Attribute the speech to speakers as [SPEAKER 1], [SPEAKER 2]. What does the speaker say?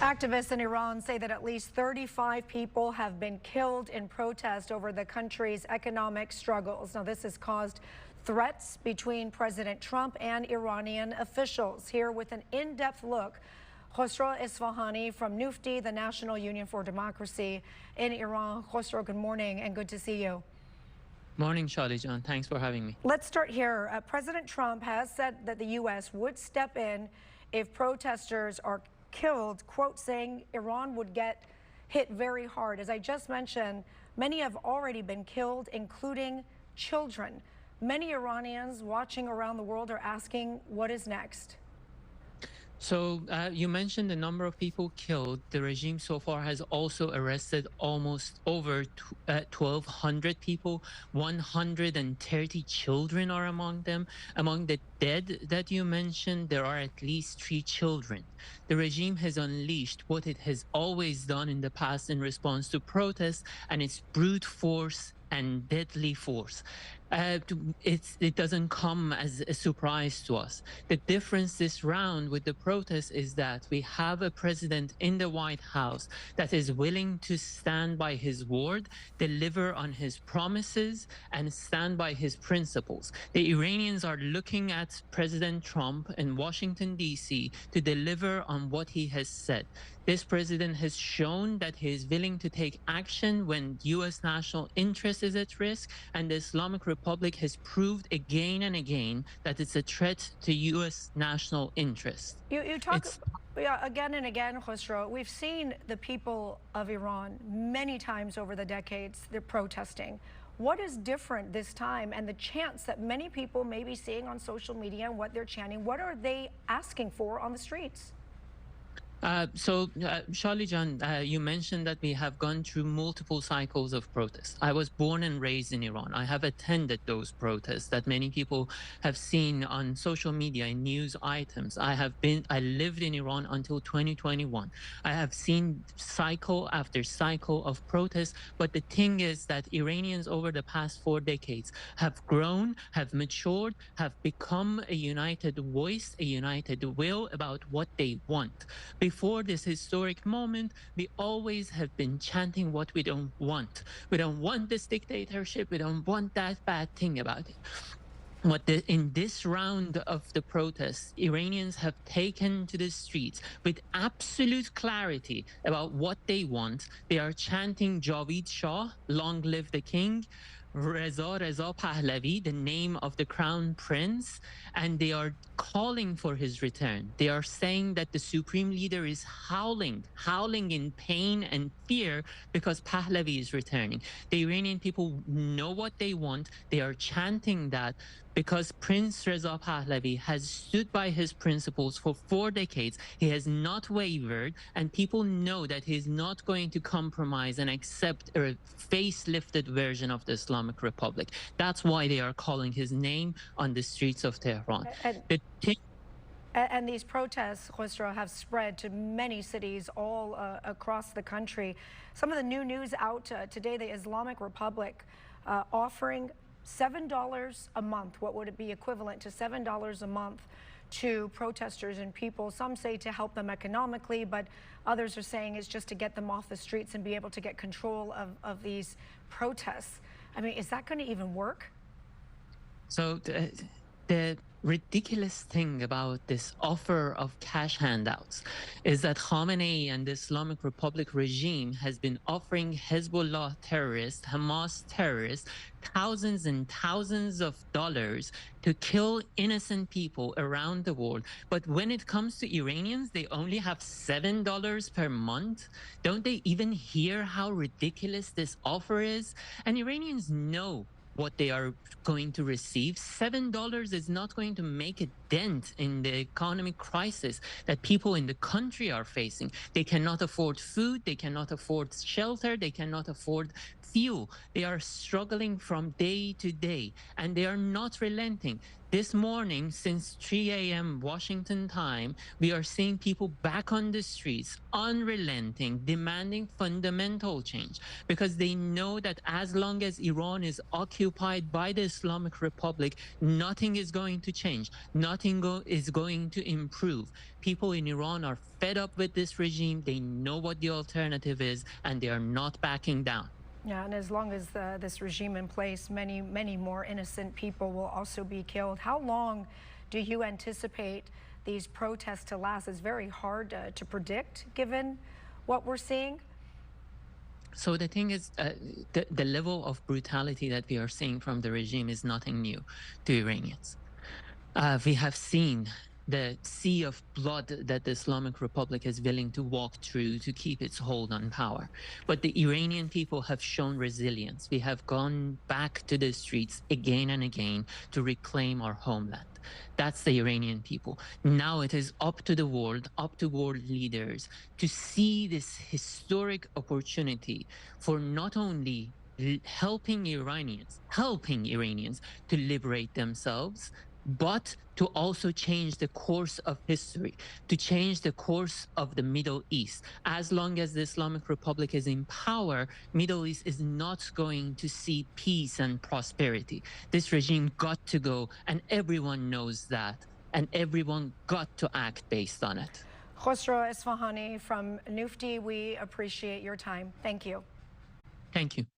[SPEAKER 1] Activists in Iran say that at least 35 people have been killed in protest over the country's economic struggles. Now, this has caused threats between President Trump and Iranian officials. Here with an in-depth look, Khosrow Isfahani from NUFDI, the National Union for Democracy in Iran. Khosrow, good morning and good to see you.
[SPEAKER 2] Morning, Charlie John. Thanks for having me.
[SPEAKER 1] Let's start here. President Trump has said that the U.S. would step in if protesters are killed, quote, saying Iran would get hit very hard. As I just mentioned, many have already been killed, including children. Many Iranians watching around the world are asking, what is next?
[SPEAKER 2] So you mentioned the number of people killed. The regime so far has also arrested almost over 1,200 people. 130 children are among them. Among the dead that you mentioned, there are at least 3 children. The regime has unleashed what it has always done in the past in response to protests, and it's brute force and deadly force. It doesn't come as a surprise to us. The difference this round with the protests is that we have a president in the White House that is willing to stand by his word, deliver on his promises, and stand by his principles. The Iranians are looking at President Trump in Washington, D.C. to deliver on what he has said. This president has shown that he is willing to take action when U.S. national interest is at risk, and the Islamic Republic has proved again and again that it's a threat to U.S. national interest.
[SPEAKER 1] You talk again and again, Khosrow. We've seen the people of Iran many times over the decades. They're protesting. What is different this time, and the chants that many people may be seeing on social media and what they're chanting? What are they asking for on the streets?
[SPEAKER 2] Charlie John, you mentioned that we have gone through multiple cycles of protests. I was born and raised in Iran. I have attended those protests that many people have seen on social media and news items. I lived in Iran until 2021. I have seen cycle after cycle of protests, but the thing is that Iranians over the past 4 decades have grown, have matured, have become a united voice, a united will about what they want. Before this historic moment, we always have been chanting what we don't want. We don't want this dictatorship. We don't want that bad thing about it. In this round of the protests, Iranians have taken to the streets with absolute clarity about what they want. They are chanting Javid Shah, long live the king, Reza Pahlavi, the name of the crown prince, and they are calling for his return. They are saying that the supreme leader is howling in pain and fear because Pahlavi is returning. The Iranian people know what they want. They are chanting that because Prince Reza Pahlavi has stood by his principles for 4 decades. He has not wavered, and people know that he is not going to compromise and accept a facelifted version of the Islamic Republic. That's why they are calling his name on the streets of Tehran.
[SPEAKER 1] And these protests, Khosrow, have spread to many cities all across the country. Some of the new news out today, the Islamic Republic offering $7 a month. What would it be equivalent to $7 a month to protesters and people? Some say to help them economically, but others are saying it's just to get them off the streets and be able to get control of these protests. I mean, is that going to even work?
[SPEAKER 2] So the ridiculous thing about this offer of cash handouts is that Khamenei and the Islamic Republic regime has been offering Hezbollah terrorists, Hamas terrorists, thousands and thousands of dollars to kill innocent people around the world. But when it comes to Iranians, they only have $7 per month. Don't they even hear how ridiculous this offer is? And Iranians know what they are going to receive. $7 is not going to make a dent in the economic crisis that people in the country are facing. They cannot afford food, they cannot afford shelter, they cannot afford fuel. They are struggling from day to day, and they are not relenting. This morning, since 3 a.m. Washington time, we are seeing people back on the streets, unrelenting, demanding fundamental change, because they know that as long as Iran is occupied by the Islamic Republic, nothing is going to change. Nothing is going to improve. People in Iran are fed up with this regime. They know what the alternative is, and they are not backing down.
[SPEAKER 1] Yeah, and as long as this regime in place, many more innocent people will also be killed. How long do you anticipate these protests to last? It's very hard to predict, given what we're seeing.
[SPEAKER 2] So the thing is, the level of brutality that we are seeing from the regime is nothing new to Iranians. We have seen the sea of blood that the Islamic Republic is willing to walk through to keep its hold on power. But the Iranian people have shown resilience. We have gone back to the streets again and again to reclaim our homeland. That's the Iranian people. Now it is up to world leaders to see this historic opportunity for not only helping Iranians to liberate themselves, but to also change the course of history, to change the course of the Middle East. As long as the Islamic Republic is in power, Middle East is not going to see peace and prosperity. This regime got to go, and everyone knows that, and everyone got to act based on it.
[SPEAKER 1] Khosrow Isfahani from Nufti, we appreciate your time. Thank you.
[SPEAKER 2] Thank you.